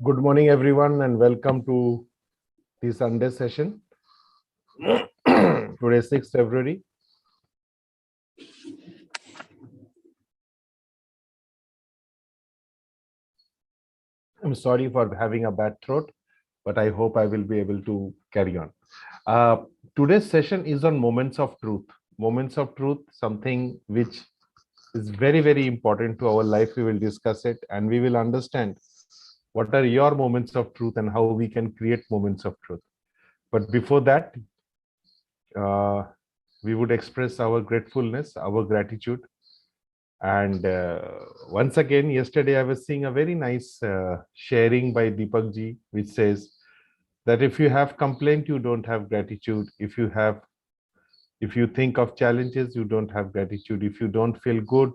Good morning, everyone, and welcome to the Sunday session. Today, 6th February. I'm sorry for having a bad throat, but I hope I will be able to carry on. Today's session is on moments of truth. Moments of truth, something which is very, very important to our life. We will discuss it and we will understand what are your moments of truth and how we can create moments of truth. But before that, we would express our gratefulness, our gratitude. And once again, yesterday I was seeing a very nice sharing by Deepak ji, which says that if you have complaint, you don't have gratitude. If you think of challenges, you don't have gratitude. If you don't feel good,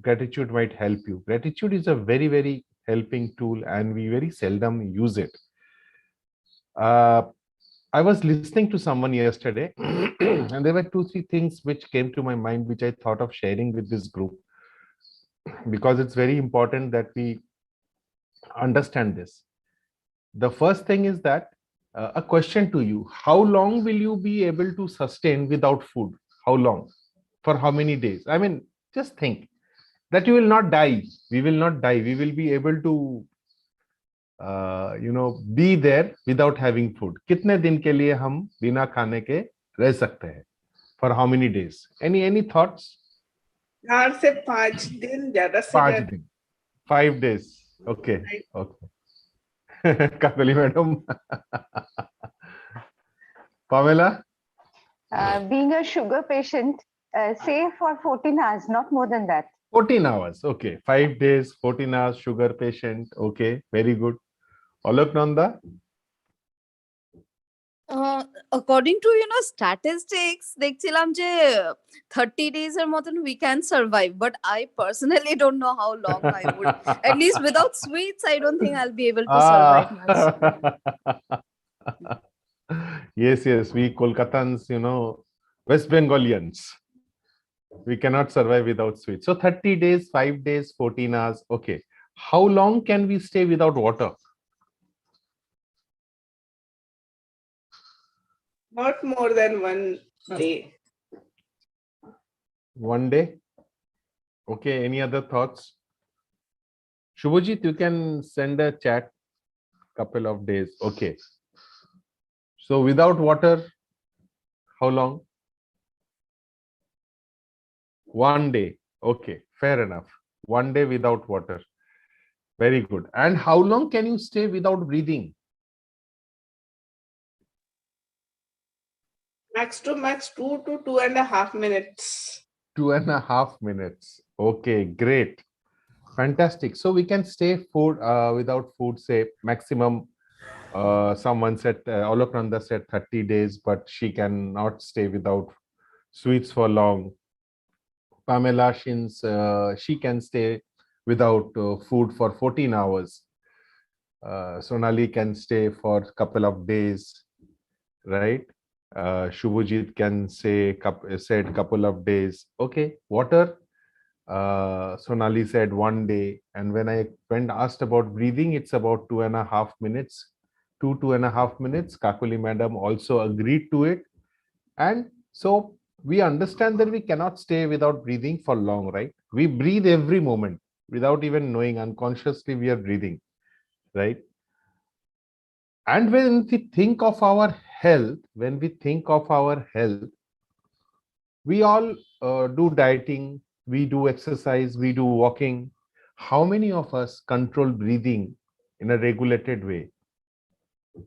gratitude might help you. Gratitude is a very, very helping tool, and we very seldom use it. I was listening to someone yesterday, and there were 2-3 things which came to my mind, which I thought of sharing with this group, because it's very important that we understand this. The first thing is that a question to you: how long will you be able to sustain without food? How long? For how many days? I mean, just think that you will not die. We will not die. We will be able to be there without having food. कितने दिन के लिए हम बिना खाने के रह सकते हैं? For how many days? Any thoughts? 4 से 5 दिन, ज्यादा से 5 ज्यादा दिन, 5 days. Okay. Kakali madam. Pamela? Being a sugar patient, say for 14 hours, not more than that. 14 hours. Okay. 5 days, 14 hours, sugar patient. Okay. Very good. Aloknanda? According to statistics, দেখছিলাম যে 30 days এর মতন we can survive, but I personally don't know how long I would. At least without sweets, I don't think I'll be able to survive much. Yes, we Kolkatans, West Bengalians, we cannot survive without sweets. So 30 days, 5 days, 14 hours. Okay. How long can we stay without water? not more than 1 day. 1 day? Okay. Any other thoughts? Shubhajit, you can send a chat couple of days. Okay. So without water, how long? 1 day. Okay, fair enough. 1 day without water. Very good. And how long can you stay without breathing? Max to max 2 to 2.5 minutes. 2.5 minutes. Okay, great. Fantastic. So we can stay without food, say maximum. Someone said, Aloknanda said 30 days, but she cannot stay without sweets for long. Pamela Shins, she can stay without food for 14 hours. Sonali can stay for a couple of days, right? Shubhajit can said couple of days. Okay, water. Sonali said 1 day, and when asked about breathing, it's about 2.5 minutes. 2.5 minutes. Kakuli madam also agreed to it, and so we understand that we cannot stay without breathing for long, right? We breathe every moment without even knowing. Unconsciously we are breathing, right? And when we think of our health, we all do dieting, we do exercise, we do walking. How many of us control breathing in a regulated way?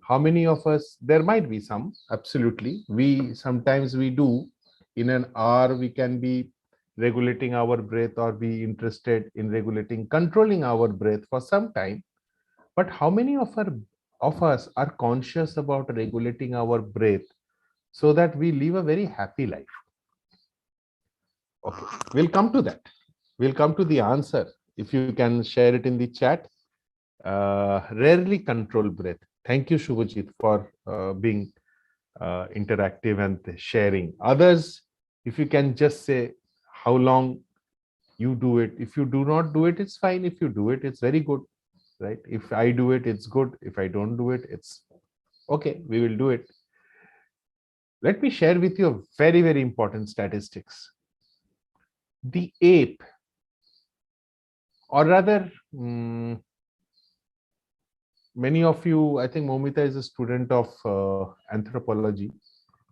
How many of us? There might be some, absolutely. Sometimes we do. In an hour we can be regulating our breath or be interested in controlling our breath for some time. But how many of us are conscious about regulating our breath so that we live a very happy life? Okay, we'll come to that. We'll come to the answer. If you can share it in the chat. Rarely control breath. Thank you, Shubhajit, for being interactive and sharing. Others, if you can just say how long you do it. If you do not do it, it's fine. If you do it, it's very good. right? If I do it, it's good. If I don't do it, it's okay. We will do it. Let me share with you a very, very important statistics. The ape, or rather, many of you, I think Momita is a student of anthropology,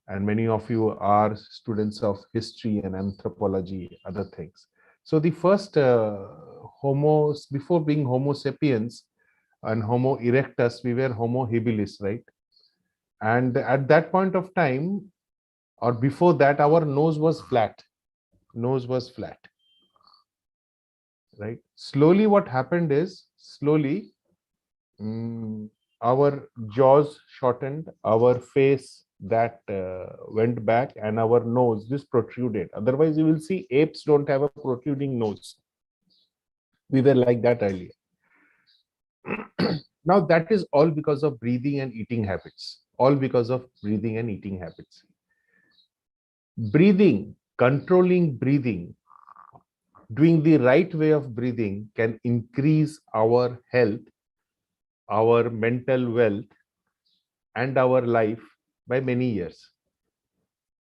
and many of you are students of history and anthropology, other things. So the first before being Homo sapiens and Homo erectus, we were Homo habilis, right? And at that point of time, or before that, our nose was flat. Nose was flat, right? Slowly, what happened is, slowly, our jaws shortened, our face that went back, and our nose, this protruded. Otherwise, you will see apes don't have a protruding nose. We were like that earlier. Now, that is all because of breathing and eating habits. All because of breathing and eating habits. Breathing, controlling breathing, doing the right way of breathing can increase our health, our mental wealth, and our life by many years.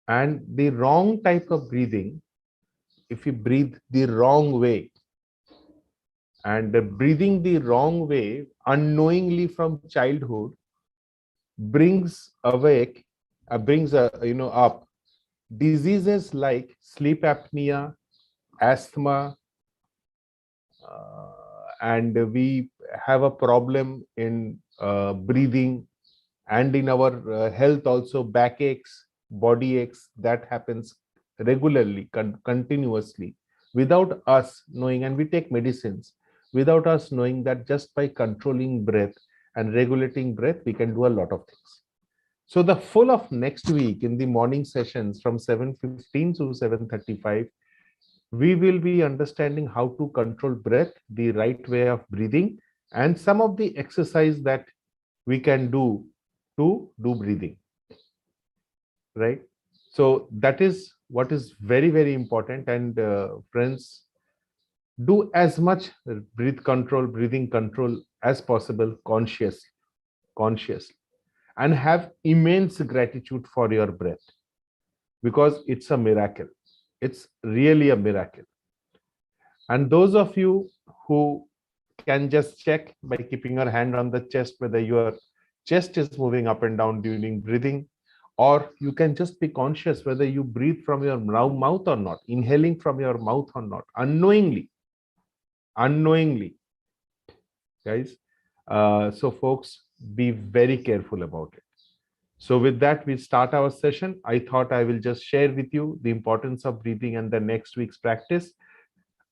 And the wrong type of breathing, if you breathe the wrong way, and breathing the wrong way unknowingly from childhood, brings up diseases like sleep apnea, asthma, and we have a problem in breathing, and in our health also, backaches, body aches, that happens regularly, continuously, without us knowing. And we take medicines without us knowing that just by controlling breath and regulating breath, we can do a lot of things. So the full of next week in the morning sessions from 7:15 to 7:35, we will be understanding how to control breath, the right way of breathing, and some of the exercise that we can do to do breathing, right? So that is what is very, very important. And friends, do as much breathing control as possible, consciously, and have immense gratitude for your breath, because it's a miracle. It's really a miracle. And those of you who can just check by keeping your hand on the chest whether your chest is moving up and down during breathing, or you can just be conscious whether you breathe from your mouth or not, inhaling from your mouth or not, unknowingly, guys. So folks, be very careful about it. So with that, we start our session. I thought I will just share with you the importance of breathing and the next week's practice.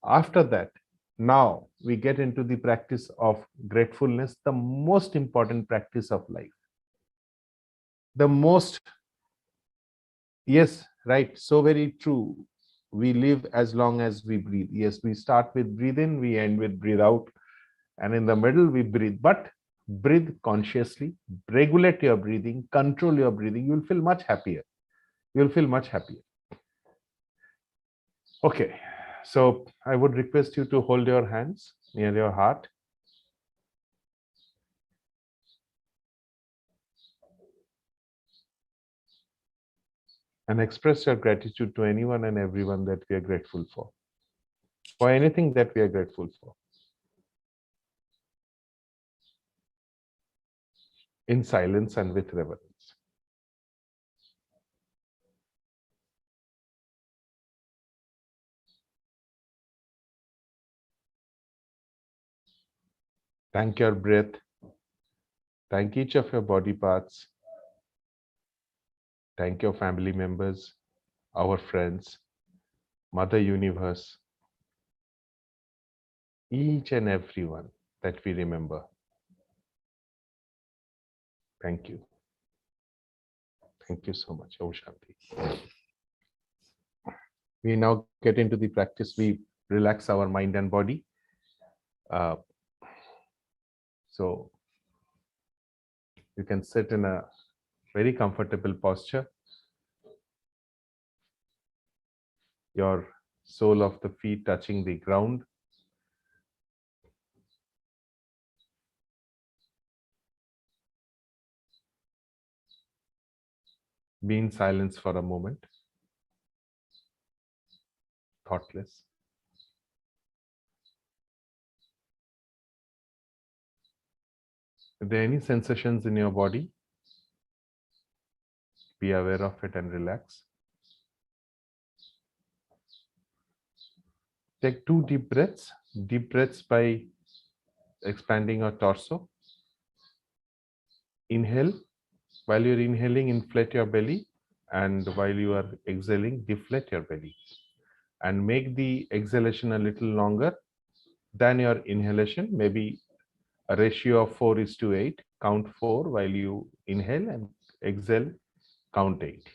After that, now we get into the practice of gratefulness, the most important practice of life. The most, yes, right, so very true. We live as long as we breathe. Yes, we start with breathe in, we end with breathe out, and in the middle we breathe. But breathe consciously, regulate your breathing, control your breathing. You'll feel much happier. You'll feel much happier. Okay, so I would request you to hold your hands near your heart. And express your gratitude to anyone and everyone that we are grateful for anything that we are grateful for. In silence and with reverence. Thank your breath. Thank each of your body parts. Thank your family members, our friends, Mother Universe, each and everyone that we remember. Thank you. Thank you so much. Om Shanti. We now get into the practice. We relax our mind and body. So you can sit in a very comfortable posture. Your sole of the feet touching the ground. Be in silence for a moment, thoughtless. If there are any sensations in your body, be aware of it and relax. Take 2 deep breaths by expanding your torso. Inhale. While you're inhaling, inflate your belly, and while you are exhaling, deflate your belly. And make the exhalation a little longer than your inhalation, maybe a ratio of 4:8. Count 4 while you inhale and exhale, count 8.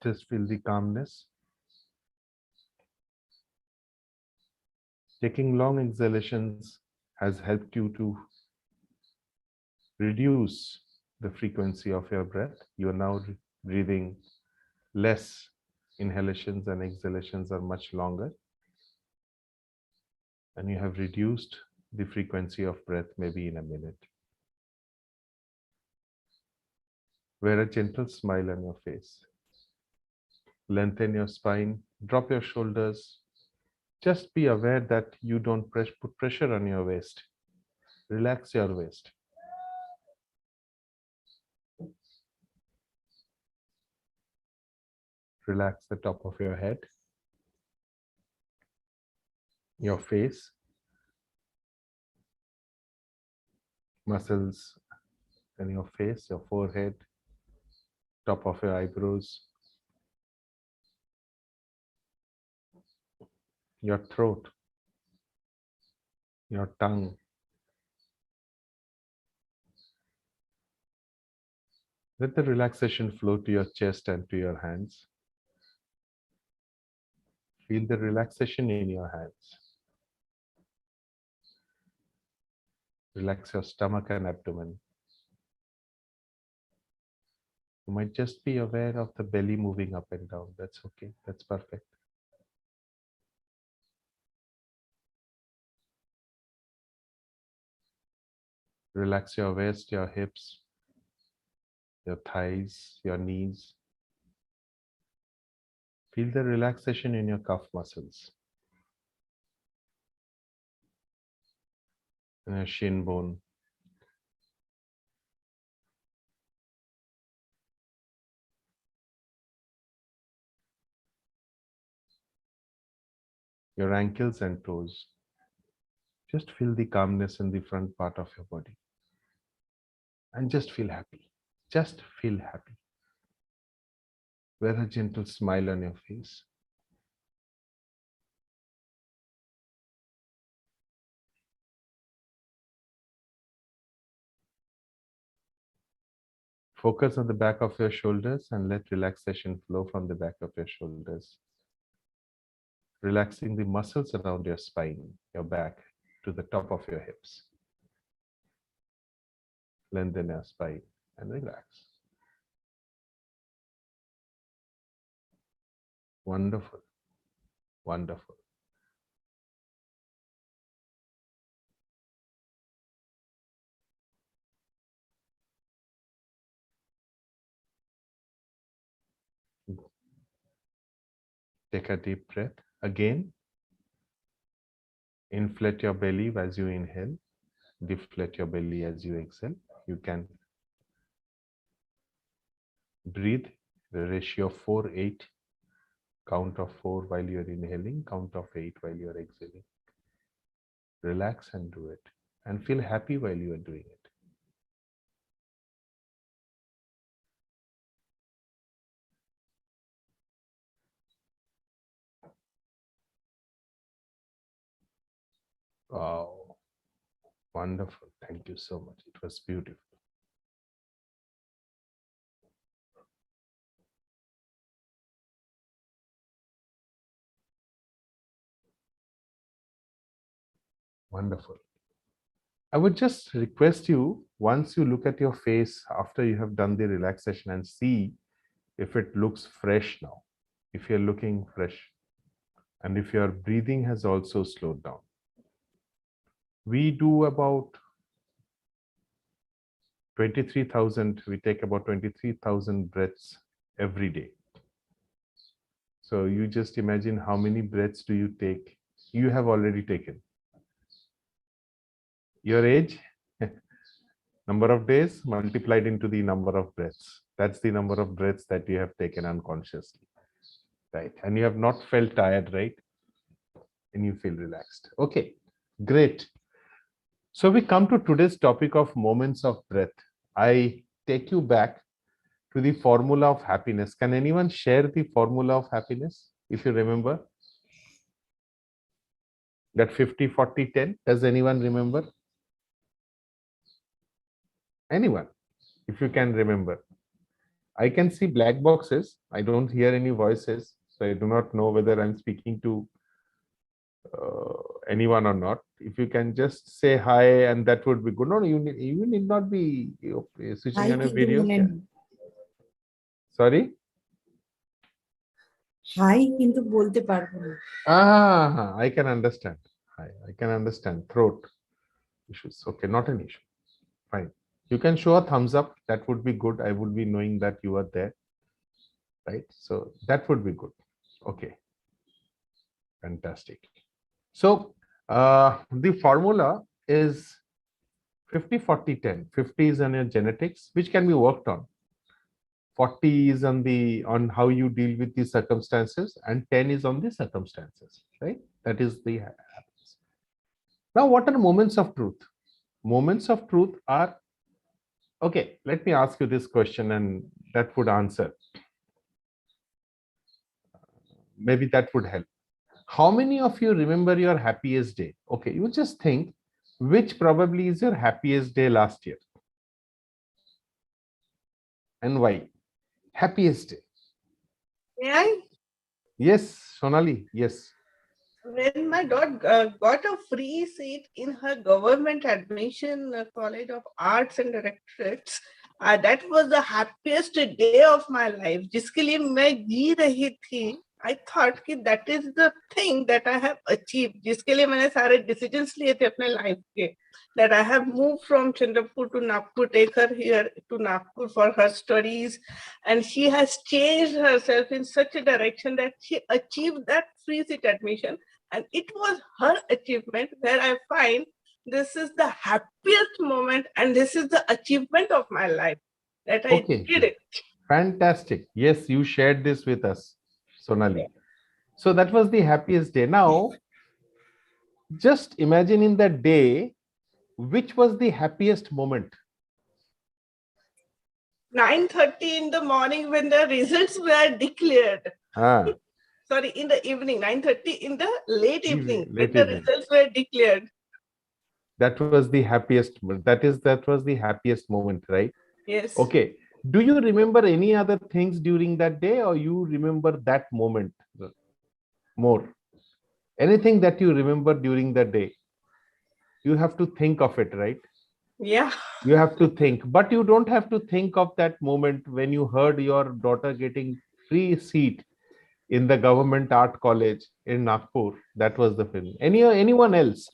Just feel the calmness. Taking long exhalations has helped you to reduce the frequency of your breath. You are now breathing less. Inhalations and exhalations are much longer. And you have reduced the frequency of breath maybe in a minute. Wear a gentle smile on your face. Lengthen your spine, drop your shoulders. Just be aware that you don't put pressure on your waist. Relax your waist. Relax the top of your head, your face, muscles in your face, your forehead, top of your eyebrows, your throat, your tongue. Let the relaxation flow to your chest and to your hands. Feel the relaxation in your hands. Relax your stomach and abdomen. You might just be aware of the belly moving up and down. That's okay. That's perfect. Relax your waist, your hips, your thighs, your knees. Feel the relaxation in your calf muscles and your shin bone. Your ankles and toes. Just feel the calmness in the front part of your body. And just feel happy. Just feel happy. Wear a gentle smile on your face. Focus on the back of your shoulders and let relaxation flow from the back of your shoulders. Relaxing the muscles around your spine, your back, to the top of your hips. Lengthen your spine and relax. Wonderful. Wonderful. Take a deep breath. Again, inflate your belly as you inhale. Deflate your belly as you exhale. You can breathe the ratio of 4:8. Count of 4 while you're inhaling, count of 8 while you're exhaling. Relax and do it. And feel happy while you are doing it. Wow. Wonderful. Thank you so much. It was beautiful. Wonderful. I would just request you, once you look at your face after you have done the relaxation and see if it looks fresh now, if you're looking fresh, and if your breathing has also slowed down. We do about 23,000, we take about 23,000 breaths every day. So you just imagine how many breaths do you take? You have already taken. Your age, number of days multiplied into the number of breaths. That's the number of breaths that you have taken unconsciously, right? And you have not felt tired, right? And you feel relaxed. Okay, great. So we come to today's topic of moments of breath. I take you back to the formula of happiness. Can anyone share the formula of happiness, if you remember? That 50, 40, 10. Does anyone remember? Anyone, if you can remember. I can see black boxes. I don't hear any voices. So I do not know whether I'm speaking to anyone or not. If you can just say hi, and that would be good. No, you need not be switching on your videos. Yeah. Sorry? Hi কিন্তু বলতে পারবো না। I can understand. I can understand. Throat issues. Okay, not an issue. Fine. You can show a thumbs up. That would be good. I would be knowing that you are there. Right? So that would be good. Okay. Fantastic. So the formula is 50, 40, 10. 50 is on your genetics, which can be worked on. 40 is on how you deal with the circumstances, and 10 is on the circumstances, right? That is the happiness. Now, what are moments of truth? Moments of truth are, okay, let me ask you this question, and that would answer. Maybe that would help. How many of you remember your happiest day? Okay, you just think, which probably is your happiest day last year? And why? Happiest day. May I? Yes, Sonali, yes. When my daughter got a free seat in her government admission college of arts and directorates, that was the happiest day of my life. जिसके लिए मैं जी रही थी, I thought कि that is the thing that I have achieved. जिसके लिए मैंने सारे decisions लिए थे अपने life के. That I have moved from Chandrapur to Nagpur, take her here to Nagpur for her studies, and she has changed herself in such a direction that she achieved that free seat admission. And it was her achievement where I find this is the happiest moment and this is the achievement of my life that I did it. Fantastic. Yes, you shared this with us, Sonali. So that was the happiest day. Now, just imagine in that day, which was the happiest moment? 9:30 in the morning when the results were declared. Sorry, in the evening, 9:30 in the late evening, when the results were declared. That was the happiest. That was the happiest moment, right? Yes. Okay. Do you remember any other things during that day, or you remember that moment more? Anything that you remember during that day? You have to think of it, right? Yeah. You have to think, but you don't have to think of that moment when you heard your daughter getting free seat in the government art college in Nagpur. That was the film. Anyone else?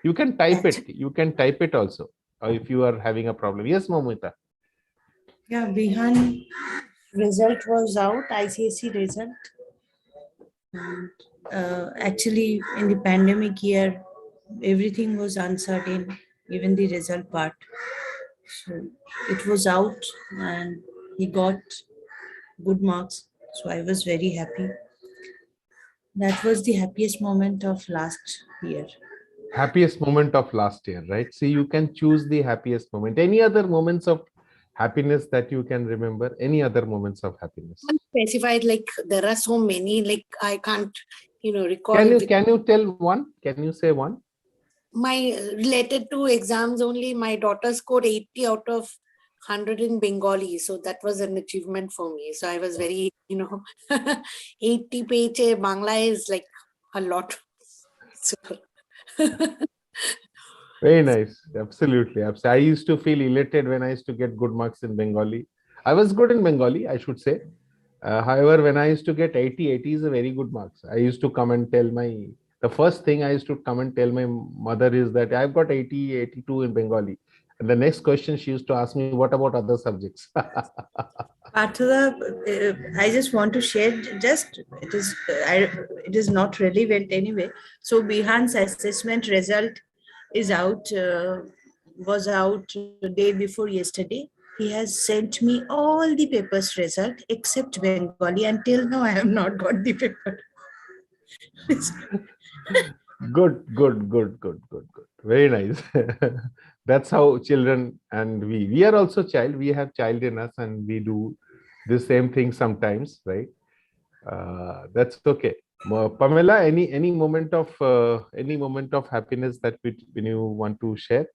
You can type it. You can type it also if you are having a problem. Yes, Momita. Yeah, Bihan result was out, ICSE result. And, actually, in the pandemic year, everything was uncertain, even the result part. So it was out and he got good marks. So I was very happy. That was the happiest moment of last year. Happiest moment of last year, right? See, you can choose the happiest moment. Any other moments of happiness that you can remember? Any other moments of happiness? Specified, like there are so many, like I can't, recall. Can you tell one? Can you say one? My related to exams only, my daughter scored 80 out of 100 in Bengali. So that was an achievement for me. So I was very, 80 page Bangla is like a lot. So Very nice. Absolutely. I used to feel elated when I used to get good marks in Bengali. I was good in Bengali, I should say. However, when I used to get 80, 80 is a very good marks. I used to come and tell the first thing I used to come and tell my mother is that I've got 80, 82 in Bengali. And the next question she used to ask me, what about other subjects? Partula, I just want to share. It is not relevant anyway. So Bihan's assessment result is out. Was out the day before yesterday. He has sent me all the papers result except Bengali. Until now, I have not got the paper. Good. Very nice. That's how children, and we are also child. We have child in us, and we do the same thing sometimes, right? That's okay. Pamela, any moment of happiness that when you want to share?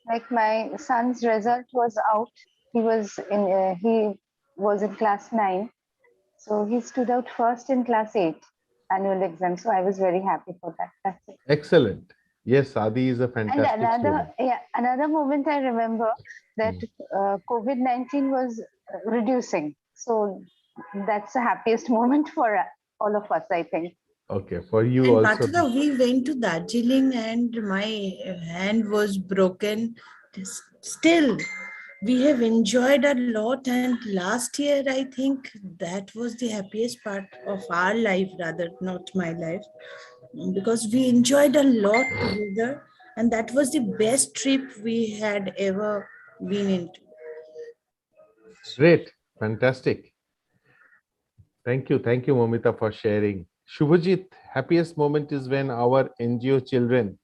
Like my son's result was out. He was in class 9. So he stood out first in class 8 annual exam. So I was very happy for that. That's it. Excellent. Yes, Adi is a And fantastic student. another moment I remember that COVID-19 was reducing. So that's the happiest moment for all of us, I think. Okay, for you And also. Partula, we went to Darjeeling and my hand was broken. Still, we have enjoyed a lot. And last year, I think that was the happiest part of our life, rather, not my life, because we enjoyed a lot together. And that was the best trip we had ever been into. Great, fantastic. Thank you, Momita, for sharing. Shubhajit, happiest moment is when our NGO children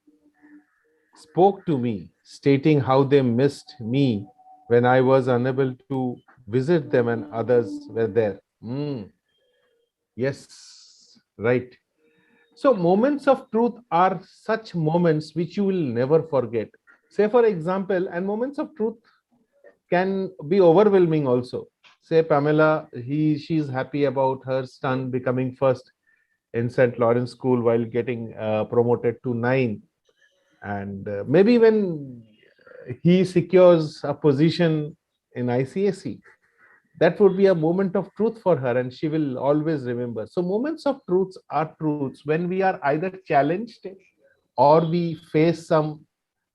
spoke to me, stating how they missed me when I was unable to visit them and others were there. Yes, right. So moments of truth are such moments which you will never forget. Say, for example, and moments of truth can be overwhelming also. Say Pamela, she's happy about her son becoming first in St. Lawrence School while getting promoted to 9. And maybe when he secures a position in ICSE, that would be a moment of truth for her and she will always remember. So moments of truths are truths when we are either challenged or we face some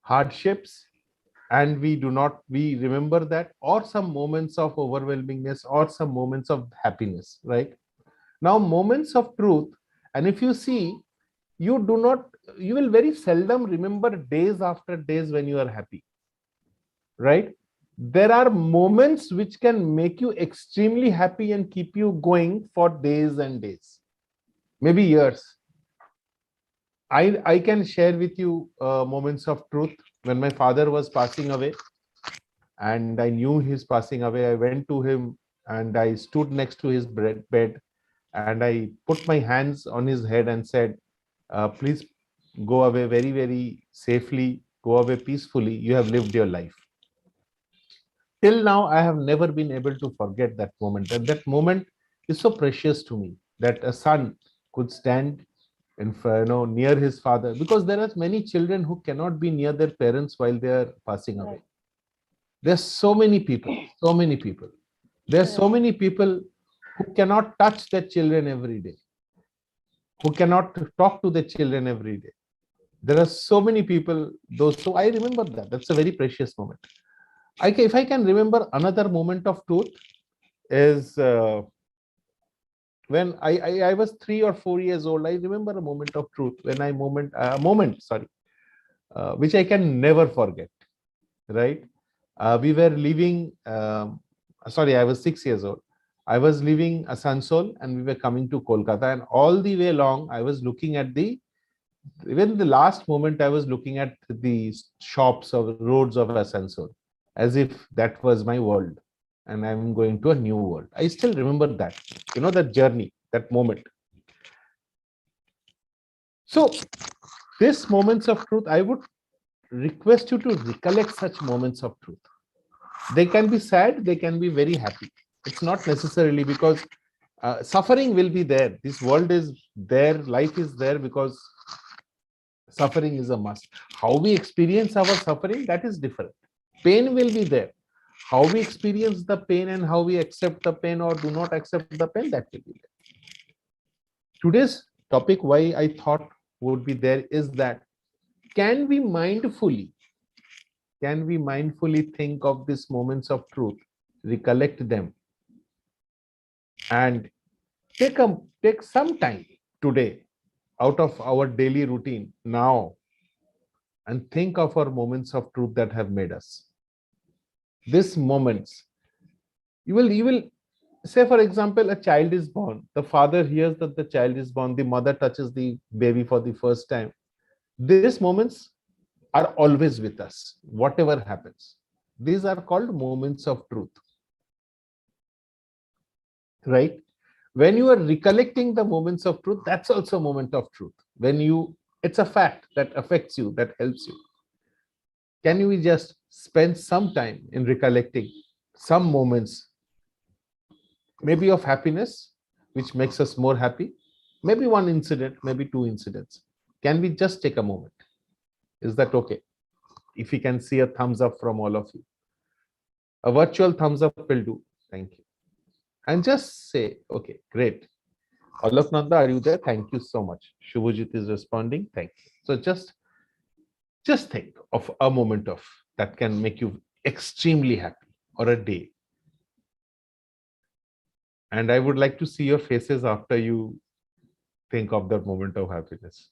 hardships and we remember that, or some moments of overwhelmingness or some moments of happiness, right? Now, moments of truth, and if you see, you will very seldom remember days after days when you are happy, right? There are moments which can make you extremely happy and keep you going for days and days, maybe years. I can share with you moments of truth. When my father was passing away and I knew he's passing away, I went to him and I stood next to his bed and I put my hands on his head and said, please go away very, very safely, go away peacefully. You have lived your life. Till now, I have never been able to forget that moment. And that moment is so precious to me, that a son could stand near his father, because there are many children who cannot be near their parents while they are passing away. There's so many people. There are so many people who cannot touch their children every day, who cannot talk to their children every day. There are so many people, so I remember that. That's a very precious moment. If I can remember another moment of truth is when I was 3 or 4 years old. I remember a moment of truth when which I can never forget, right? We were leaving, I was 6 years old. I was leaving Asansol and we were coming to Kolkata, and all the way along, I was looking at even the last moment, I was looking at the shops or roads of Asansol as if that was my world and I'm going to a new world. I still remember that, that journey, that moment. So these moments of truth, I would request you to recollect such moments of truth. They can be sad, they can be very happy. It's not necessarily, because Suffering will be there. This world is there, life is there because suffering is a must. How we experience our suffering, that is different. Pain will be there. How we experience the pain and how we accept the pain or do not accept the pain, that will be there. Today's topic, why I thought would be there, is that can we mindfully think of these moments of truth, recollect them, and take some time today out of our daily routine now and think of our moments of truth that have made us. These moments, you will say, for example, a child is born, the father hears that the child is born, the mother touches the baby for the first time. These moments are always with us, whatever happens. These are called moments of truth, right? When you are recollecting the moments of truth, that's also a moment of truth. It's a fact that affects you, that helps you. Can we just spend some time in recollecting some moments, maybe of happiness, which makes us more happy? Maybe one incident, maybe two incidents. Can we just take a moment? Is that okay? If we can see a thumbs up from all of you. A virtual thumbs up will do. Thank you. And just say, okay, great. Aloknanda, are you there? Thank you so much. Shubhajit is responding. Thank you. So just think of a moment of that can make you extremely happy, or a day. And I would like to see your faces after you think of that moment of happiness.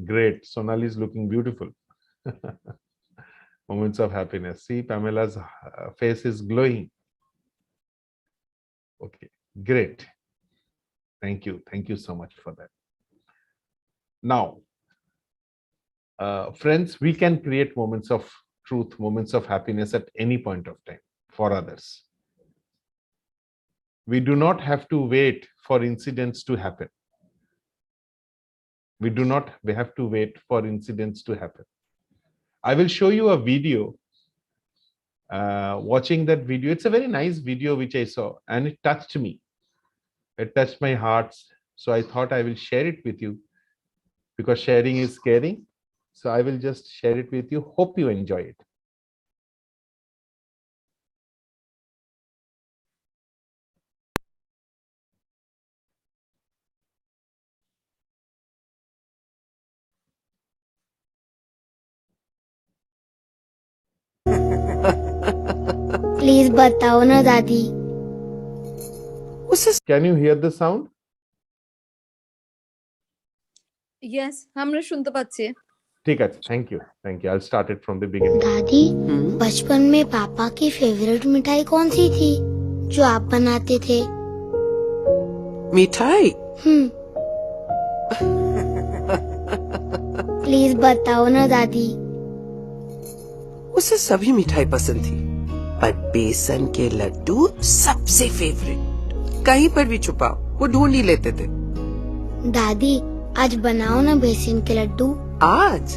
Great. Sonali is looking beautiful. Moments of happiness. See, Pamela's face is glowing. Okay, great. Thank you. Thank you so much for that. Now, friends, we can create moments of truth, moments of happiness at any point of time for others. We do not have to wait for incidents to happen. We have to wait for incidents to happen. I will show you a video. Watching that video, it's a very nice video which I saw, and it touched me. It touched my heart. So I thought I will share it with you, because sharing is caring. So I will just share it with you. Hope you enjoy it. Please बताओ ना दादी। Can you hear the sound? Yes, আমরা শুনতে পাচ্ছি। ঠিক আছে, thank you. I'll start it from the beginning. दादी, बचपन में पापा की फेवरेट मिठाई कौन सी थी जो आप बनाते थे? मिठाई? प्लीज बताओ ना दादी। उसे सभी मिठाई पसंद थी, पर बेसन के लड्डू सबसे फेवरेट। कहीं पर भी छुपाओ, वो ढूंढ ही लेते थे। दादी, आज बनाओ ना बेसन के लड्डू। आज?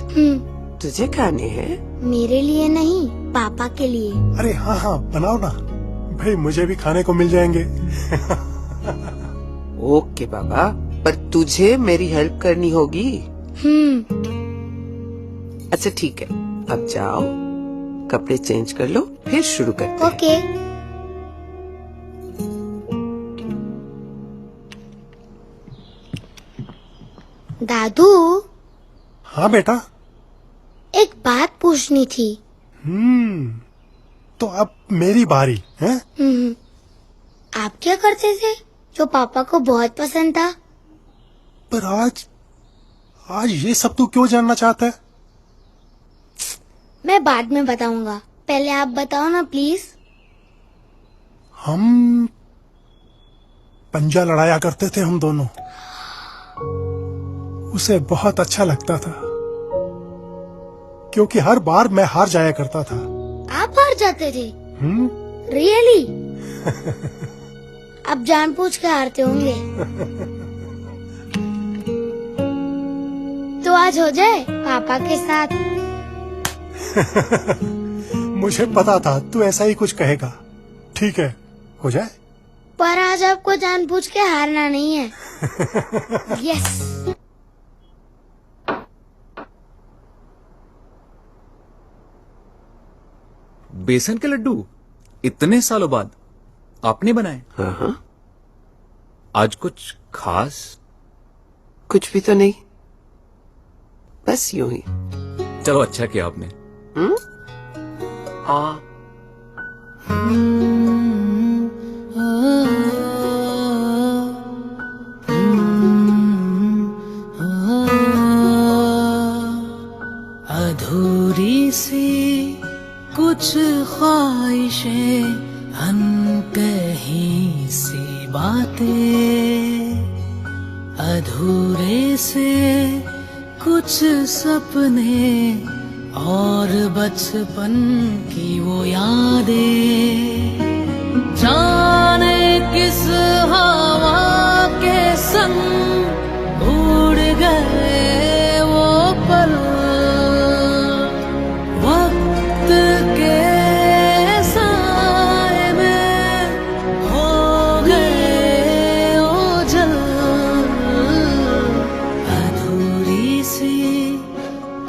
तुझे खाने हैं? मेरे लिए नहीं, पापा के लिए। अरे हाँ हाँ, बनाओ ना भाई, मुझे भी खाने को मिल जाएंगे। ओके बाबा, पर तुझे मेरी हेल्प करनी होगी। अच्छा ठीक है, अब जाओ, कपड़े चेंज कर लो, फिर शुरू करते हैं। ओके। दादू। हाँ बेटा। एक बात पूछनी थी। तो अब मेरी बारी है? आप क्या करते थे जो पापा को बहुत पसंद था? पर आज ये सब तू क्यों जानना चाहता है? मैं बाद में बताऊंगा, पहले आप बताओ ना प्लीज। हम पंजा लड़ाया करते थे हम दोनों। उसे बहुत अच्छा लगता था, क्योंकि हर बार मैं हार जाया करता था। आप हार जाते थे? रियली? अब जानबूझ के हारते होंगे। तो आज हो जाए पापा के साथ। मुझे पता था तू ऐसा ही कुछ कहेगा। ठीक है, हो जाए। पर आज आपको जानबूझ के हारना नहीं है। यस। बेसन के लड्डू इतने सालों बाद आपने बनाए? हाँ। आज कुछ खास? कुछ भी तो नहीं, बस यूं ही। चलो अच्छा किया आपने। हाँ। अधूरी सी कुछ ख्वाहिशें, अनकही सी बातें, अधूरे से कुछ सपने और बचपन की वो यादें, जाने किस हवा के संग उड़ गए वो पल, वक्त के साए में हो गए ओझल, अधूरी सी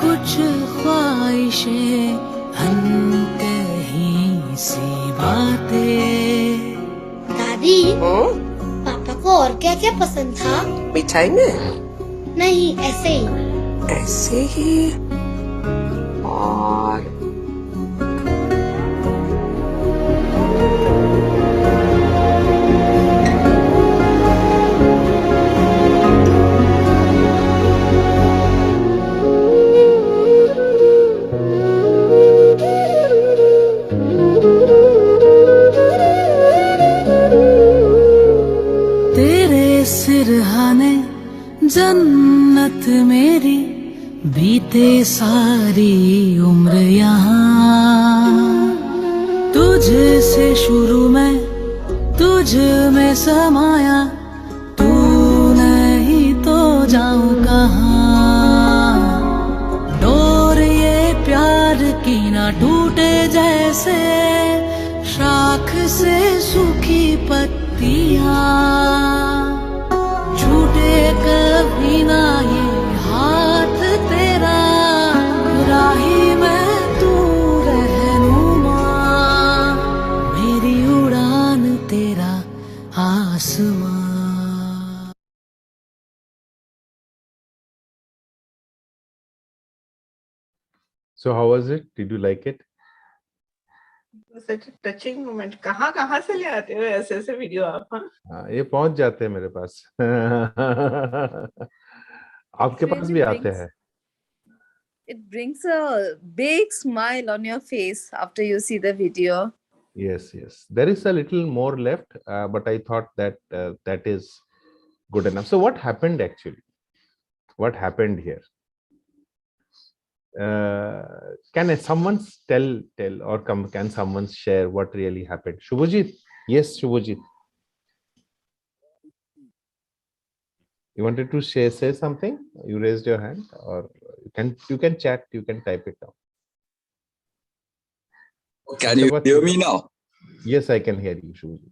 कुछ ख्वाहिशें, अनकही सी बातें। दादी, पापा को और क्या क्या पसंद था? मिठाई में? नहीं, ऐसे ही। ऐसे ही। और तेरे सिरहाने जन्नत मेरी, बीते सारी उम्र यहाँ, तुझसे शुरू में तुझ में समाया, तू नहीं तो जाऊं कहाँ, डोर ये प्यार की ना टूटे जैसे शाख से सूखी पत्तियां, छूटे कभी ना ये हाथ तेरा, राही में तू रहनुमा, मेरी उड़ान तेरा आसमां। So how was it? Did you like it? Such a touching moment. कहाँ से ले आते हो ऐसे ऐसे वीडियो आप? हाँ? ये पहुंच जाते हैं मेरे पास। आपके पास भी आते हैं। It brings a big smile on your face after you see the video. Yes. There is a little more left, but I thought that that is good enough. So what happened actually? What happened here? Can someone tell or can someone share what really happened? Shubhajit? Yes, Shubhajit. You wanted to say something? You raised your hand, or you can chat, you can type it down. Can you hear me now? Yes, I can hear you, Shubhajit.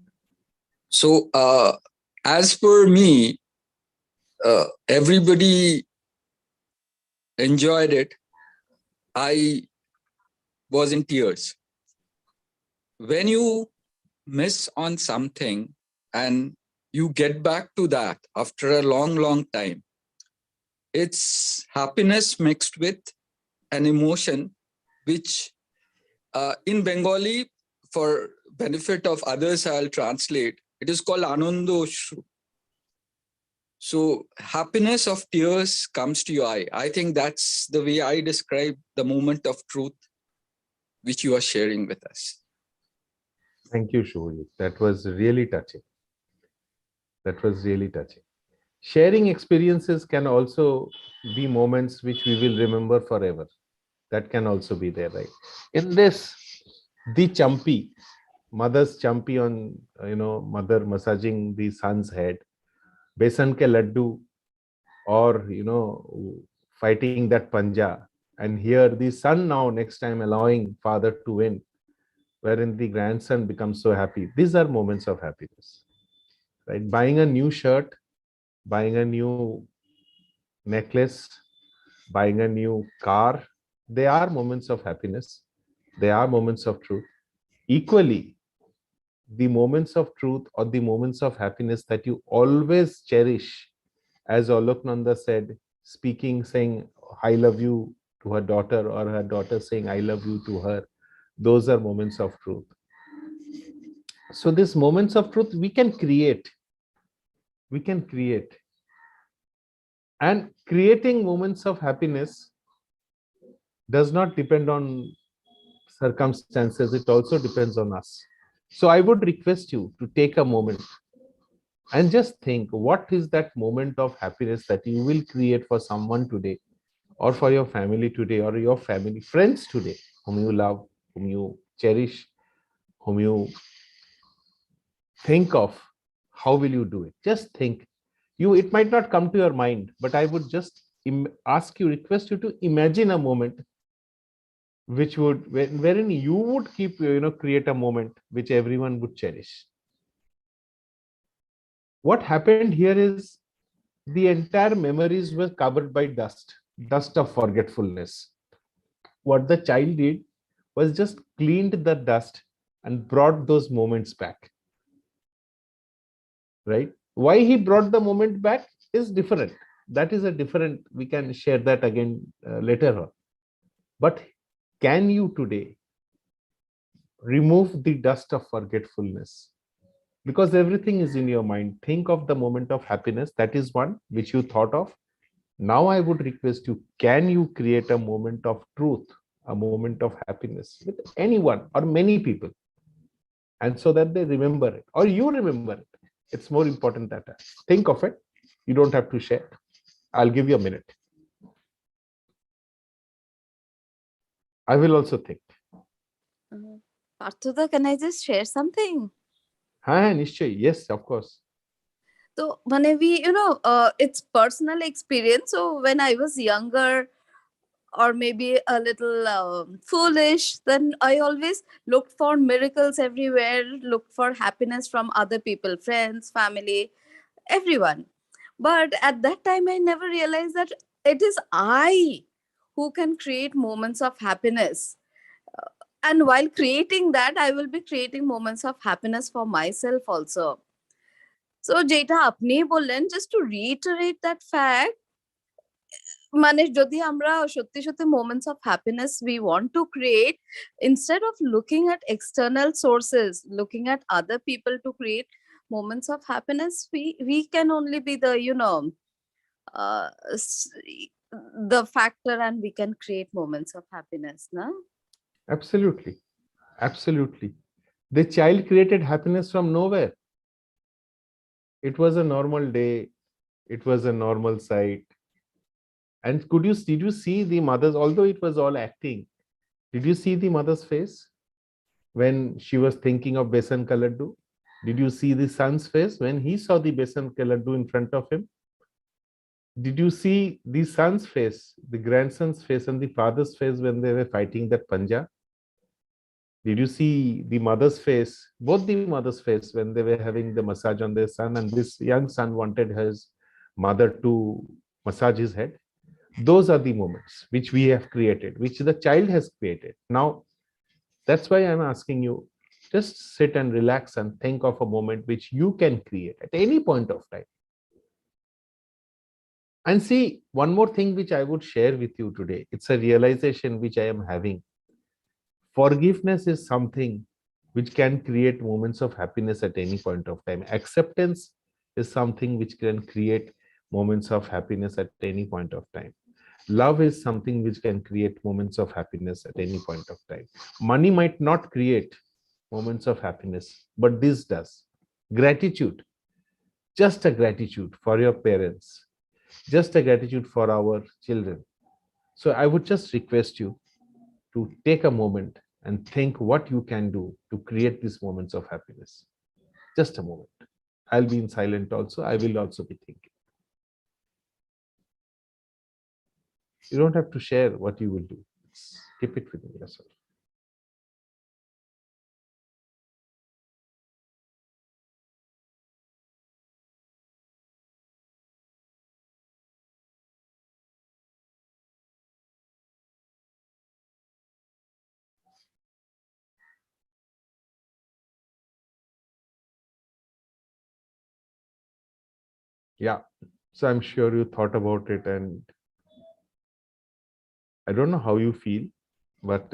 So, as per me, everybody enjoyed it. I was in tears. When you miss on something and you get back to that after a long time, it's happiness mixed with an emotion which in Bengali, for benefit of others, I'll translate. It is called Anando Shru. So happiness of tears comes to your eye. I think that's the way I describe the moment of truth which you are sharing with us. Thank you, Shubhajit. That was really touching. That was really touching. Sharing experiences can also be moments which we will remember forever. That can also be there, right? In this, the champi, mother's champi on, mother massaging the son's head, besan ke laddu, or, fighting that panja. And here the son now next time allowing father to win. wherein the grandson becomes so happy. These are moments of happiness, right? Buying a new shirt, buying a new necklace, buying a new car, they are moments of happiness. They are moments of truth. Equally, the moments of truth or the moments of happiness that you always cherish, as Aloknanda said, speaking, saying, I love you to her daughter, or her daughter saying, I love you to her, those are moments of truth. So these moments of truth we can create. We can create. And creating moments of happiness does not depend on circumstances, it also depends on us. So I would request you to take a moment and just think, what is that moment of happiness that you will create for someone today, or for your family today, or your family friends today, whom you love, whom you cherish, whom you think of. How will you do it? Just think. It might not come to your mind, but I would just request you to imagine a moment which would, wherein you would create a moment which everyone would cherish. What happened here is the entire memories were covered by dust of forgetfulness. What the child did was just cleaned the dust and brought those moments back. Right? Why he brought the moment back is different. That is a different, we can share that again later on. But can you today remove the dust of forgetfulness? Because everything is in your mind. Think of the moment of happiness. That is one which you thought of. Now I would request you, can you create a moment of truth, a moment of happiness with anyone or many people? And so that they remember it, or you remember it. It's more important that think of it. You don't have to share. I'll give you a minute. I will also think. Parthuda, can I just share something? Nishchay. Yes, of course. So, it's personal experience. So, when I was younger, or maybe a little foolish, then I always looked for miracles everywhere, looked for happiness from other people, friends, family, everyone. But at that time, I never realized that it is I who can create moments of happiness. And while creating that, I will be creating moments of happiness for myself also. So যেটা আপনি বললেন, just to reiterate that fact, মানে যদি আমরা সত্যি সত্যি moments of happiness we want to create, instead of looking at external sources, looking at other people to create moments of happiness, we can only be the uh, s- the factor, and we can create moments of happiness, no? Absolutely. Absolutely. The child created happiness from nowhere. It was a normal day. It was a normal sight. And did you see the mother's, although it was all acting, did you see the mother's face when she was thinking of besan ka laddu? Did you see the son's face when he saw the besan ka laddu in front of him? Did you see the son's face, the grandson's face, and the father's face when they were fighting that panja? Did you see the mother's face, both the mother's face, when they were having the massage on their son, and this young son wanted his mother to massage his head? Those are the moments which we have created, which the child has created. Now, that's why I'm asking you, just sit and relax and think of a moment which you can create at any point of time. And see, one more thing which I would share with you today, it's a realization which I am having. Forgiveness is something which can create moments of happiness at any point of time. Acceptance is something which can create moments of happiness at any point of time. Love is something which can create moments of happiness at any point of time. Money might not create moments of happiness, but this does. Gratitude, just a gratitude for your parents, just a gratitude for our children. So I would just request you to take a moment and think what you can do to create these moments of happiness. Just a moment. I'll be in silent also. I will also be thinking. You don't have to share what you will do. Keep it within yourself. Yeah. So I'm sure you thought about it, and I don't know how you feel, but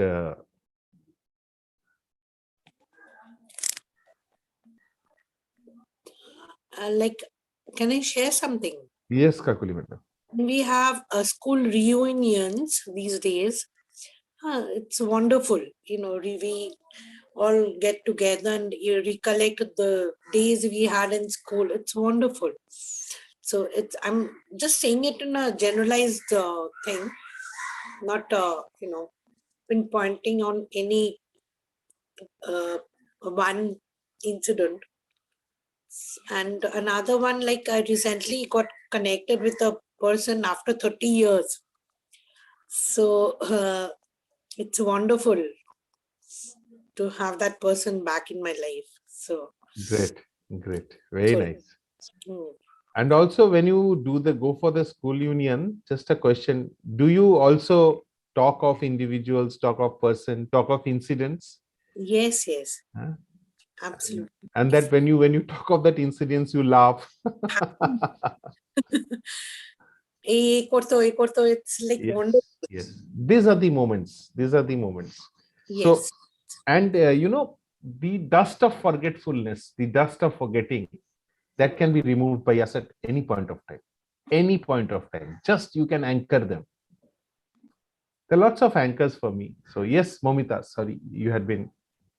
Like, can I share something? yes, Kakuli madam. We have school reunions these days. It's wonderful. We all get together and you recollect the days we had in school. It's wonderful. So I'm just saying it in a generalized thing, not pinpointing on any one incident. And another one, like I recently got connected with a person after 30 years. So it's wonderful to have that person back in my life. So Great, very so, nice. mm. And also, when you go for the school union, just a question: do you also talk of individuals, talk of person, talk of incidents? Yes, Huh? absolutely. And that when you talk of that incidents, you laugh. It's like Yes, wonderful. yes. These are the moments. Yes. So, and the dust of forgetfulness, the dust of forgetting, that can be removed by us at any point of time. Any point of time. Just you can anchor them. There are lots of anchors for me. So yes, Momita, sorry, you had been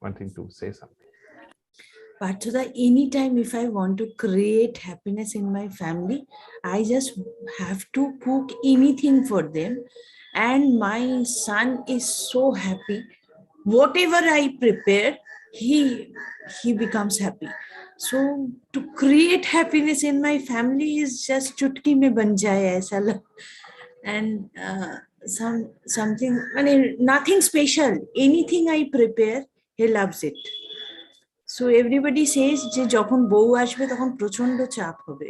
wanting to say something. But to the anytime if I want to create happiness in my family, I just have to cook anything for them. And my son is so happy. Whatever I prepare, he becomes happy. So to create happiness in my family is just chutki mein ban jaye aisa lag. And something, I mean, nothing special. Anything I prepare, he loves it. So everybody says যে যখন বউ আসবে তখন প্রচন্ড চাপ হবে,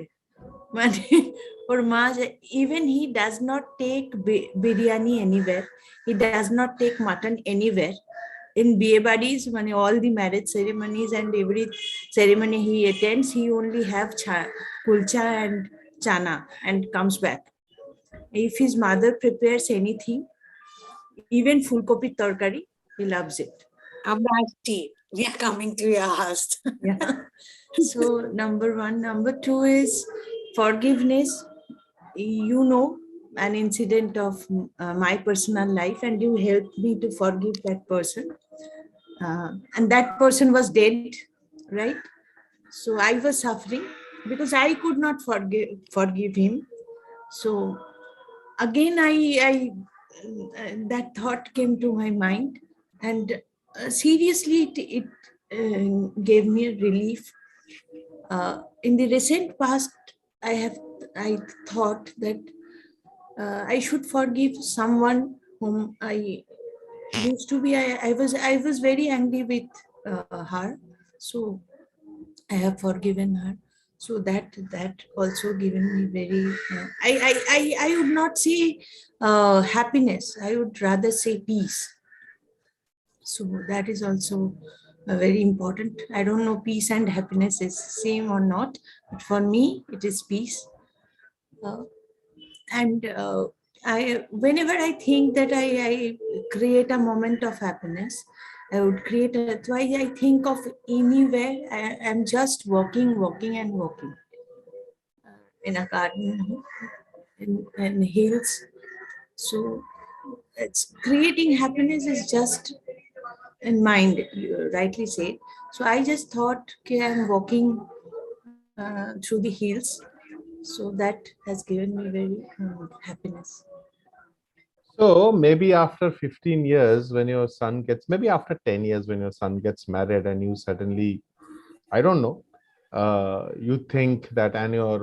মানে ওর মা, even he does not take biryani anywhere, he does not take mutton anywhere in বিয়ে বাড়িস, মানে all the marriage ceremonies and every ceremony he attends, he only have kulcha and chana and comes back. If his mother prepares anything, even fulkopi tarkari, he loves it. We are coming to your house. Yeah. So number one. Number two is forgiveness. You know an incident of my personal life, and you helped me to forgive that person. And that person was dead, right? So I was suffering because I could not forgive him. So again, I that thought came to my mind, and seriously, it gave me a relief. In the recent past, I thought that I should forgive someone whom I used to be. I was very angry with her, so I have forgiven her. So that also given me very. I would not say happiness. I would rather say peace. So that is also very important. I don't know peace and happiness is same or not, but for me it is peace. And whenever I think that I create a moment of happiness, I would create it. Why I think of anywhere I'm just walking and walking in a garden, in hills. So it's creating happiness is just in mind, you rightly said. So I just thought, okay, I'm walking through the hills. So that has given me very happiness. So maybe after 15 years, when your son gets, maybe after 10 years, when your son gets married and you suddenly, I don't know, you think that, and your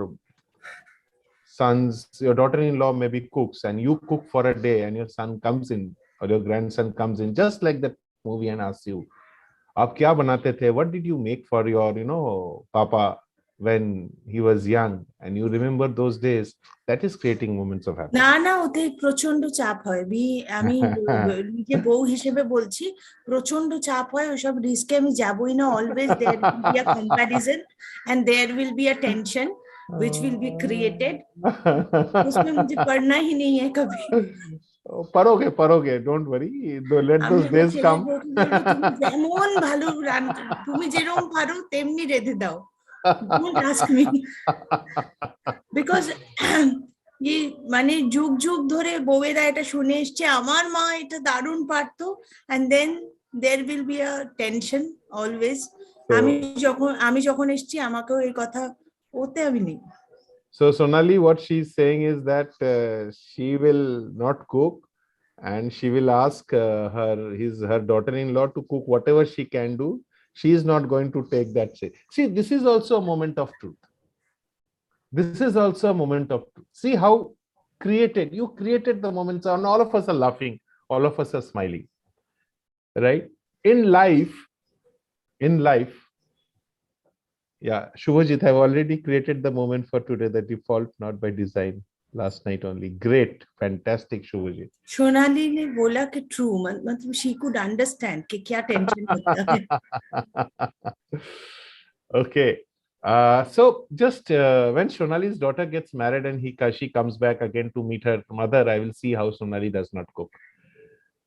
daughter-in-law maybe cooks and you cook for a day and your son comes in or your grandson comes in, just like that movie, and asks you, "Aap kya banate the? What did you make for your, Papa when he was young?" And you remember those days. That is creating moments of happiness. না ওতে প্রচন্ড চাপ হয়। আমি নিজে বউ হিসেবে বলছি, প্রচন্ড চাপ হয়। ওসব রিস্কে আমি যাবই না। Always there will be a comparison and there will be a tension which will be created. उसमें मुझे पढ़ना ही नहीं है कभी. পড়োগে, don't worry. Let আমি those আমার days come. ছেলেকে বলবো, তুমি যেমন ভালো তুমি যেরকম পারো তেমনি রেঁধে দাও. Don't ask me. Because এই মানে যুগ যুগ ধরে বউয়েরা এটা শুনে এসছে, আমার মা এটা দারুণ পারতো, and then there will be a tension always. আমি যখন এসছি আমাকেও এই কথা ওতে আমি নেই. So Sonali, what she's saying is that she will not cook, and she will ask her daughter-in-law to cook whatever she can do. She is not going to take that say. See, this is also a moment of truth. This is also a moment of truth. See how you created the moments, and all of us are laughing, all of us are smiling, right? In life, yeah, Shubhajit, I've already created the moment for today, the default, not by design. Last night only. Great, fantastic, Shubhajit. Sonali ने बोला कि true, मतलब she could understand कि क्या tension होता है. Okay. So just when Sonali's daughter gets married and she comes back again to meet her mother, I will see how Sonali does not cook.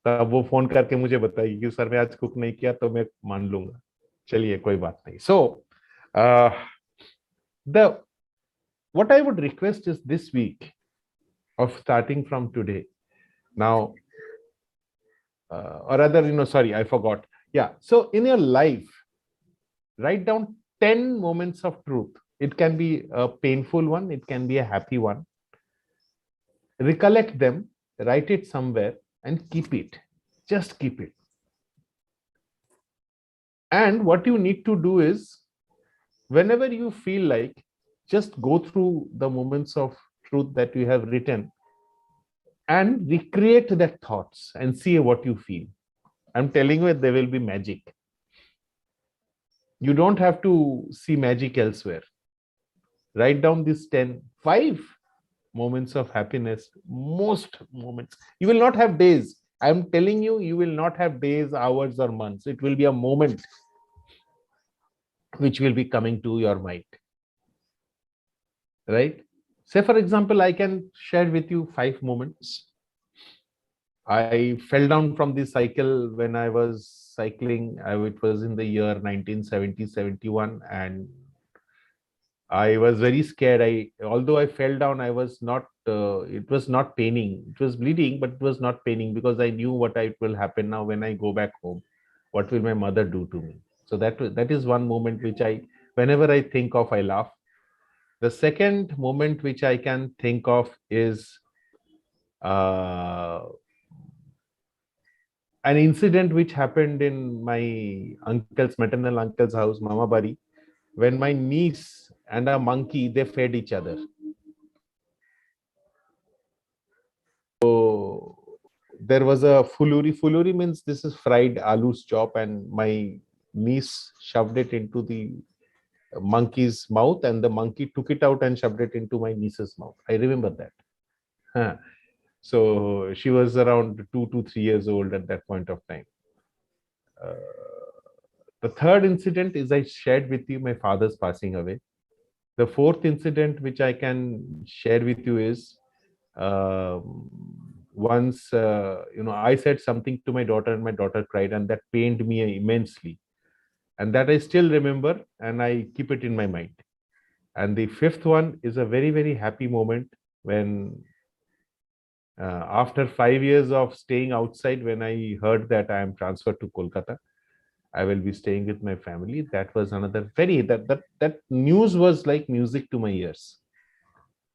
तब वो फोन करके मुझे बताएगी कि सर मैं आज कुक नहीं किया, तो मैं मान लूंगा. चलिए, कोई बात नहीं. So what I would request is this week, of starting from today now, or rather, sorry, I forgot. Yeah. So in your life, write down 10 moments of truth. It can be a painful one, it can be a happy one. Recollect them, write it somewhere, and keep it. Just keep it. And what you need to do is, whenever you feel like, just go through the moments of truth that you have written and recreate that thoughts and see what you feel. I'm telling you, there will be magic. You don't have to see magic elsewhere. Write down these 5 moments of happiness, most moments. You will not have days. I'm telling you, you will not have days, hours, or months. It will be a moment which will be coming to your mind. Right? Say, for example, I can share with you 5 moments. I fell down from the cycle when I was cycling. It was in the year 1970-71, and I was very scared. Although I fell down, I was not. It was not paining. It was bleeding, but it was not paining because I knew what will happen now when I go back home. What will my mother do to me? So that is one moment which whenever I think of, I laugh. The second moment which I can think of is an incident which happened in my maternal uncle's house, Mama Bari, when my niece and a monkey, they fed each other. So there was a fuluri. Fuluri means this is fried aloo's chop, and my niece shoved it into the monkey's mouth, and the monkey took it out and shoved it into my niece's mouth. I remember that. So she was around 2 to 3 years old at that point of time. The third incident is I shared with you my father's passing away. The fourth incident which I can share with you is once I said something to my daughter and my daughter cried, and that pained me immensely. And that I still remember, and I keep it in my mind. And the fifth one is a very, very happy moment when after 5 years of staying outside, when I heard that I am transferred to Kolkata, I will be staying with my family. That was another that news was like music to my ears,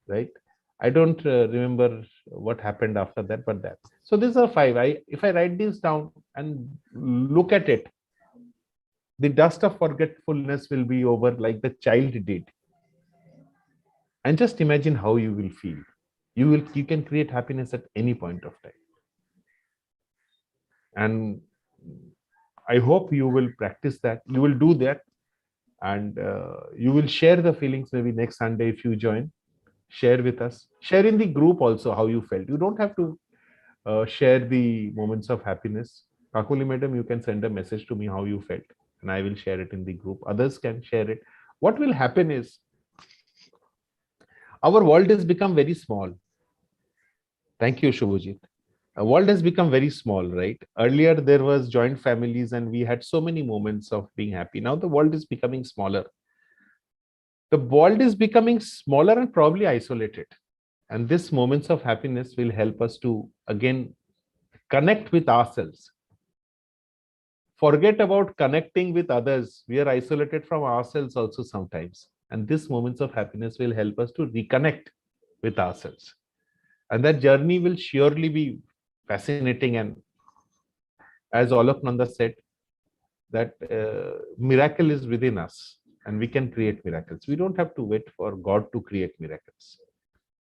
right? I don't remember what happened after that, but that. So these are 5. If I write these down and look at it, the dust of forgetfulness will be over like the child did. And just imagine how you will feel. You can create happiness at any point of time. And I hope you will practice that. You will do that, and you will share the feelings maybe next Sunday if you join. Share with us. Share in the group also how you felt. You don't have to share the moments of happiness. Kakuli madam, you can send a message to me how you felt, and I will share it in the group. Others can share it. What will happen is, Our world has become very small. Thank you, Shubhajit. The world has become very small, right? Earlier, there was joint families and we had so many moments of being happy. Now the world is becoming smaller. The world is becoming smaller and probably isolated. And these moments of happiness will help us to, again, connect with ourselves. Forget about connecting with others. We are isolated from ourselves also sometimes. And these moments of happiness will help us to reconnect with ourselves. And that journey will surely be fascinating. And as Alok Nanda said, that miracle is within us and we can create miracles. We don't have to wait for God to create miracles.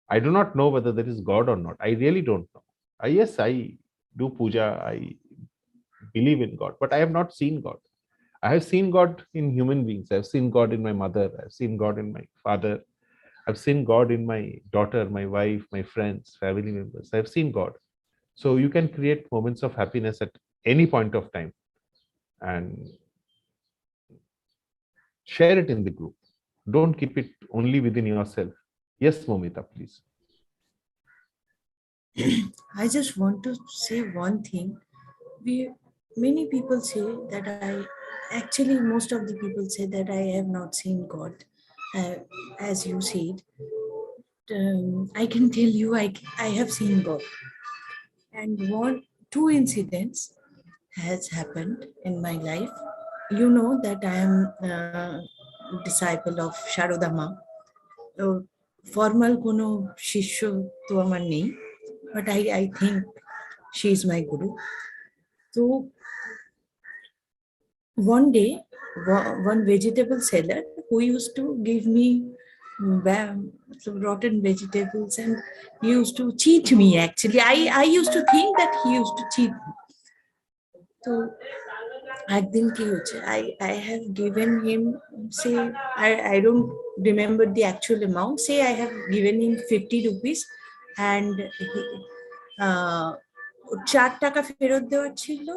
I do not know whether there is God or not. I really don't know. Yes, I do puja. I believe in God, but I have not seen God. I have seen God in human beings. I've seen God in my mother. I've seen God in my father. I've seen God in my daughter, my wife, my friends, family members. I've seen God. So you can create moments of happiness at any point of time and share it in the group. Don't keep it only within yourself. Yes, Momita, please. I just want to say one thing. Many people say that most of the people say that I have not seen God, as you said. I can tell you I have seen God. And two incidents has happened in my life. You know that I am a disciple of Sharoda Ma. Formal kono shishyo to amar nei, but I think she is my guru. So one day, one vegetable seller who used to give me some rotten vegetables, and he used to cheat me. Actually, I used to think that he used to cheat me. So I have given him, say, I don't remember the actual amount, say I have given him 50 rupees and 4 টাকা ফেরত দেওয়ার ছিল,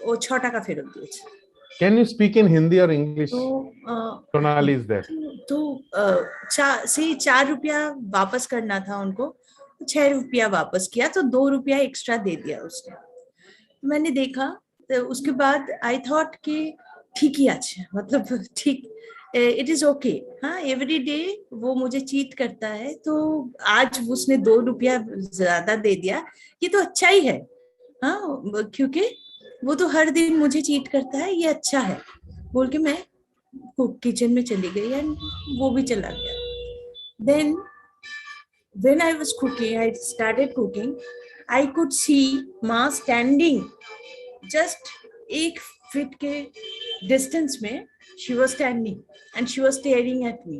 ও 6 টাকা ফেরত দিয়েছে। Can you speak in Hindi or English? Sonali is there. तो 4 रुपया वापस करना था उनको, 6 रुपया वापस किया, तो 2 रुपया एक्स्ट्रा दे दिया उसने। मैंने देखा, तो उसके बाद आई थॉट कि ठीक ही अच्छा, मतलब ठीक, इट इज ओके। हाँ, एवरी डे वो मुझे चीट करता है, तो आज उसने 2 रुपया ज्यादा दे दिया, ये तो अच्छा ही है। हाँ, क्योंकि वो तो हर दिन मुझे चीट करता है, ये अच्छा है बोल के मैं किचन में चली गई एंड वो भी चला गया। Then when I was cooking, I started cooking, I could see माँ स्टैंडिंग जस्ट 1 फीट के डिस्टेंस में। She was standing and she was staring at me,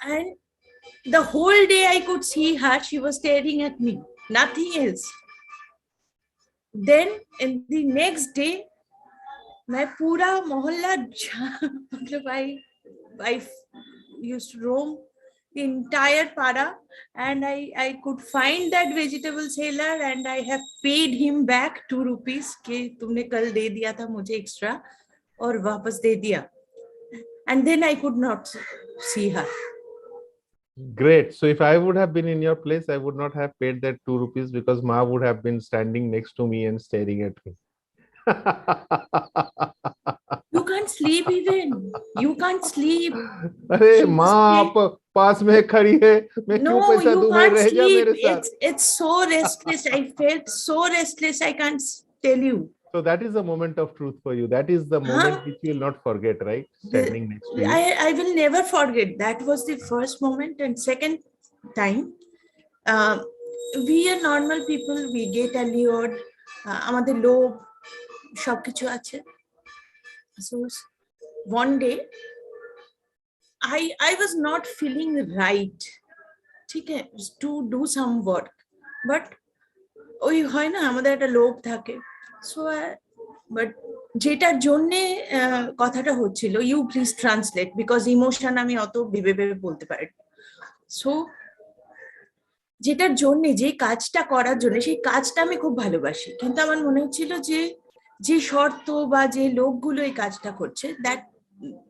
and the whole day I could see her, she was staring at me, nothing else. Then in the next day, मैं पूरा मोहल्ला, मतलब I used to roam the entire Para, and I could find that vegetable seller and I have paid him back 2 rupees कि तुमने कल दे दिया था मुझे एक्स्ट्रा और वापस दे दिया। And then I could not see her. Great. So if I would have been in your place, I would not have paid that 2 rupees because Ma would have been standing next to me and staring at me. You can't sleep even. You can't sleep. अरे माँ आप पास में खड़ी है, मैं क्यों पैसा दूँ, मैं रह जा मेरे साथ। It's so restless. I felt so restless. I can't tell you. So that is the moment of truth for you. That is the moment which you will not forget, right? Standing next to you. I will never forget. That was the first moment. And second time, we are normal people. We get allured. আমাদের লোভ সবকিছু আছে। So one day, I was not feeling right, ঠিক है, to do some work, but ওই হয় না আমাদের একটা লোভ থাকে। So but যেটার জন্য কথাটা হচ্ছিল, you please translate because emotion আমি অত ভেবে বলতে পারি। So যেটার জন্য, যে কাজটা করার জন্য, সেই কাজটা আমি খুব ভালোবাসি, কিন্তু আমার মনে হচ্ছিল যে শর্ত বা যে লোকগুলো এই কাজটা করছে, that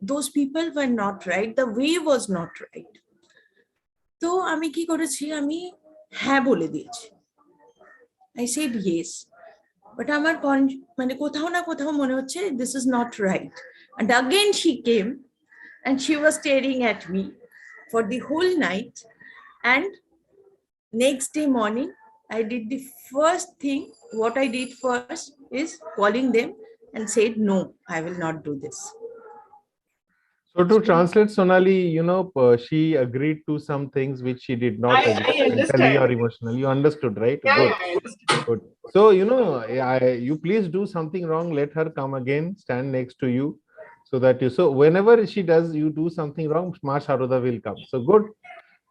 those people were not right, the way was not right. তো আমি কি করেছি, আমি হ্যাঁ বলে দিয়েছি। I said yes. But আমার মানে কোথাও না কোথাও মনে হচ্ছে this is not right. And again she came and she was staring at me for the whole night. And next day morning, I did the first thing. What I did first is calling them and said, no, I will not do this. So to translate, Sonali, she agreed to some things which she did not I agree mentally understand. or emotionally. You understood, right? Yeah, Good. yeah, I understand. Good. So, you please do something wrong, let her come again, stand next to you, so that so whenever she does, you do something wrong, Ma Sharoda will come. So good.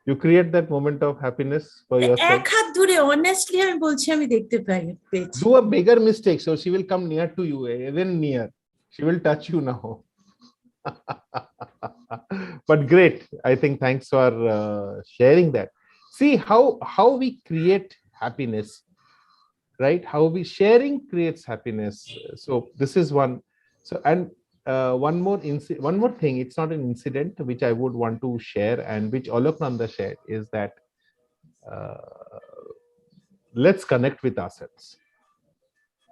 You create that moment of happiness for yourself. এক হাত ধরে honestly আমি বলছি আমি দেখতে পেয়েছি। Do a bigger mistake, so she will come near to you, even near. She will touch you now. But great. I think thanks for sharing that. See how we create happiness, right? How we sharing creates happiness. So this is one. So and one more thing. It's not an incident which I would want to share, and which Aloknanda shared, is that let's connect with ourselves.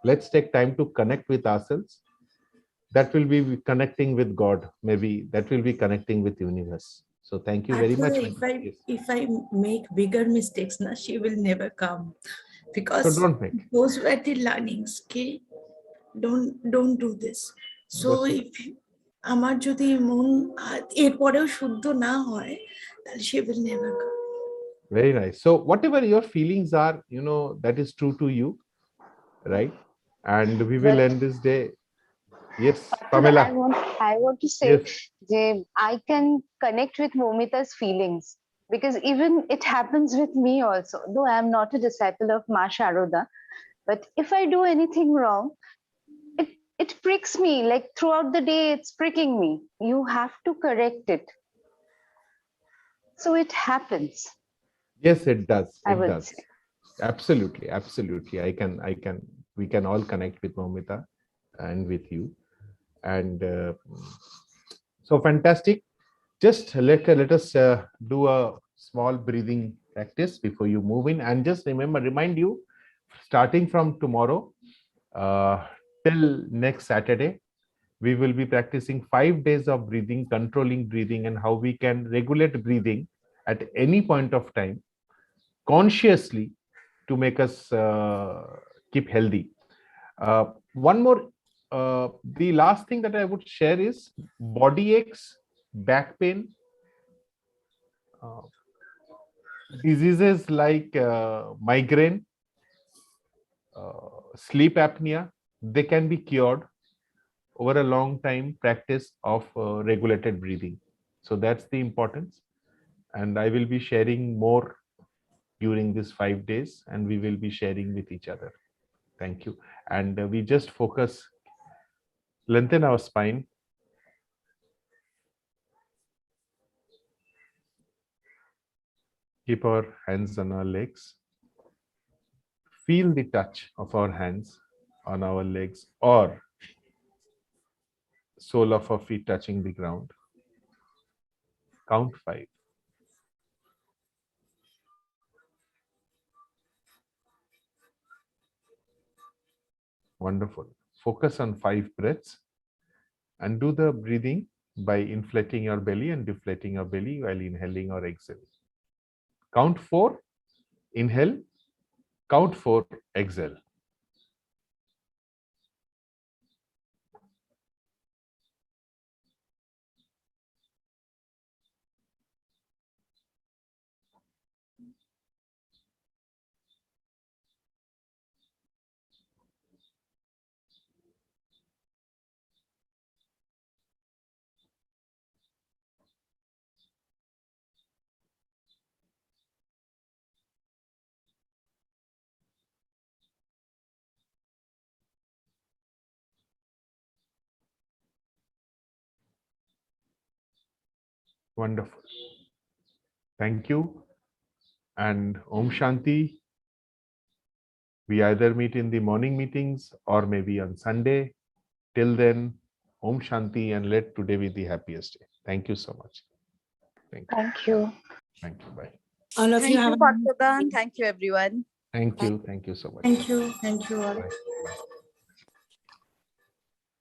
Let's take time to connect with ourselves. That will be connecting with God. Maybe that will be connecting with universe. So thank you very much. If I make bigger mistakes, na, she will never come, because So don't make. those were the learnings. Okay, don't do this. So if আমার যদি মন এরপরেও শুদ্ধ না হয়, তাহলে she will never come. Very nice. So whatever your feelings are, that is true to you, right? And we will end this day. Yes, Pamela. I want to say, Yes. I can connect with Momita's feelings, because even it happens with me also. Though I am not a disciple of Ma Sharoda, but if I do anything wrong, it pricks me. Like throughout the day, it's pricking me. You have to correct it. So it happens. Yes, it does. I It would does. say. Absolutely. We can all connect with Momita and with you. And so fantastic. Just let us do a small breathing practice before you move in, and just remind you, starting from tomorrow till next Saturday, we will be practicing 5 days of breathing, controlling breathing, and how we can regulate breathing at any point of time consciously to make us keep healthy. One more, the last thing that I would share is body aches, back pain, diseases like migraine, sleep apnea. They can be cured over a long time practice of regulated breathing. So that's the importance, and I will be sharing more during these 5 days, and we will be sharing with each other. Thank you. And we just focus, lengthen our spine. Keep our hands on our legs. Feel the touch of our hands on our legs or sole of our feet touching the ground. Count 5. Wonderful. Focus on 5 breaths and do the breathing by inflating your belly and deflating your belly while inhaling or exhaling. Count 4, inhale. Count 4, exhale. Wonderful. Thank you. And Om Shanti. We either meet in the morning meetings or maybe on Sunday. Till then, Om Shanti, and let today be the happiest day. Thank you so much. Thank you. Thank you. Bye. All of Thank you you, have a nice Parthadan. day. Thank you, everyone. Thank you so much. Thank you all. Bye.